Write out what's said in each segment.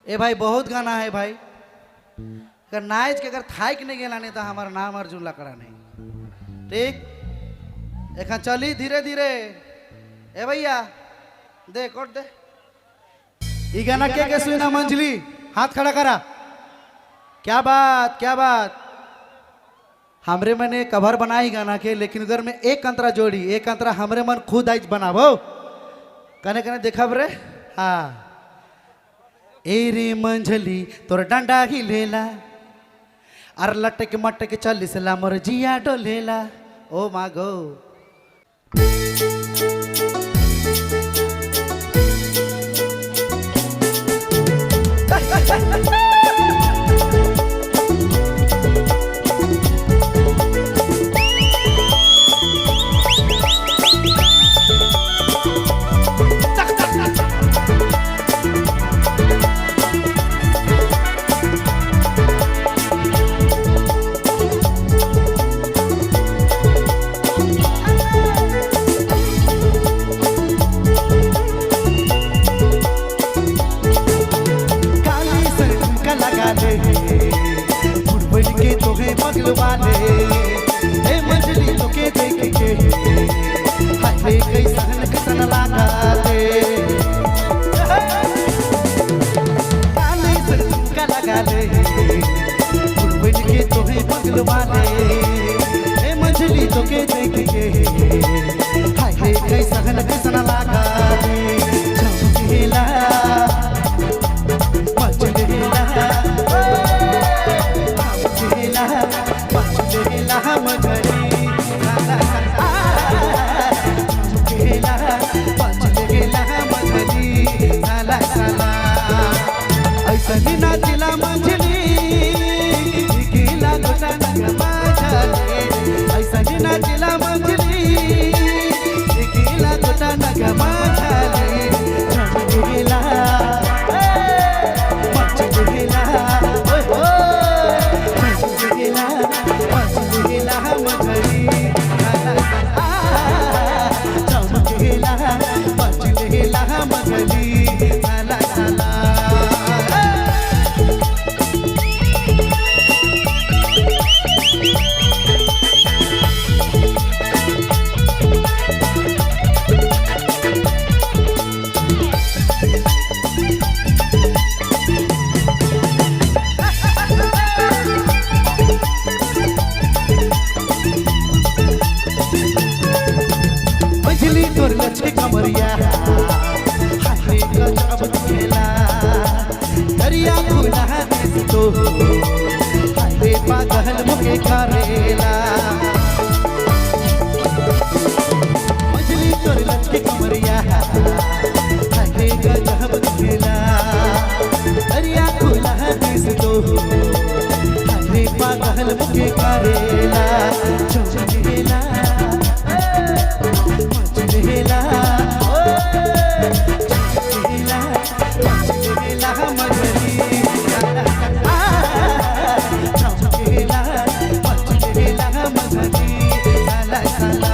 ए भाई बहुत गाना है भाई, अगर नाच के अगर थाइक नहीं गेला नहीं तो हमारा नाम अर्जुन लकड़ा नहीं। ठीक एखा चली धीरे धीरे। ए भैया दे कोट दे ई गाना के सुना मंजली हाथ खड़ा करा। क्या बात क्या बात। हमरे मैंने कवर बना ही गाना के, लेकिन उधर में एक अंतरा जोड़ी, एक अंतरा हमरे मन खुद आज बनाबो कने कने देखा रे। हाँ ए रे मंझली तोर डंडा ही लेला और लटक मटक चलिसला मोर जिया डोलेला। ओ मागो वाले ए मंजली तो के देख के हाय कैसन कैसन लागा दे काले सर तुमका लगा ले बुलबुल के तो है बगल वाले ए मंजली तो के देख के हाय कैसन कैसन लागा दे चमकेला मचलेला ऐसा नाचिला मंजली गीला गोटा नगमा झाले। ऐसा नाचिला मंजली गीला गोटा नगमा झाले। चमकेला मचलेला चमकेला मचलेला मंजली चमकेला मचलेला मंजली साला साला। मंजली तोर लचके कमरिया हाथे गजब दिखेला। दरिया खुला देश तो हाथे पागल मुके करेला। मंजली तोर लचके कमरिया हाथे गजब दिखेला। दरिया खुला देश तो हाथे पागल मुके करेला। चमकेला मचलेला चमकेला मचलेला मंजली चमकेला मचलेला मंजली साला साला।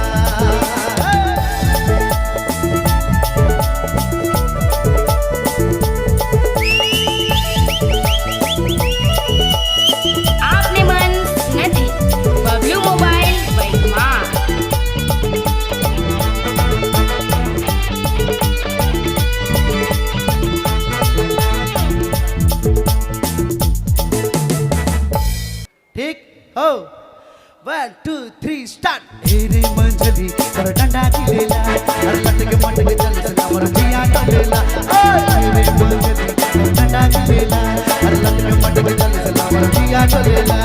आपने मन नदी बबलू मोबाइल बैठमा ठीक हो 1 2 3 स्टार्ट। रे मंजली और डंडा की लेला और लटक मटक चल सला और जिया डोलेला। रे मंजली और डंडा की लेला और लटक मटक चल सला और जिया डोलेला।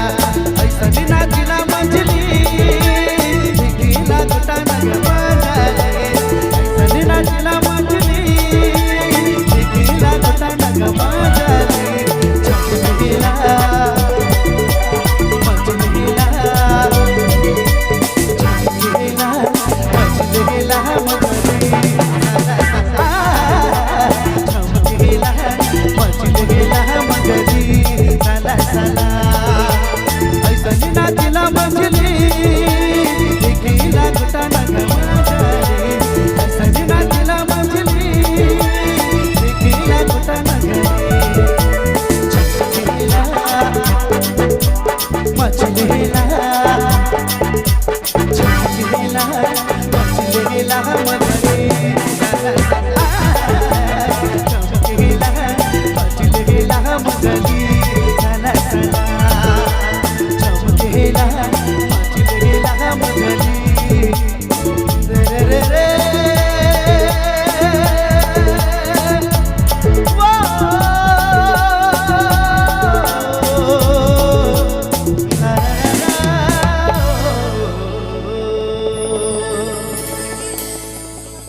ऐसा दिना दिला मंजली गीला गोटा नगमा झाले। ऐसा दिना दिला मंजली गीला गोटा नगमा झाले।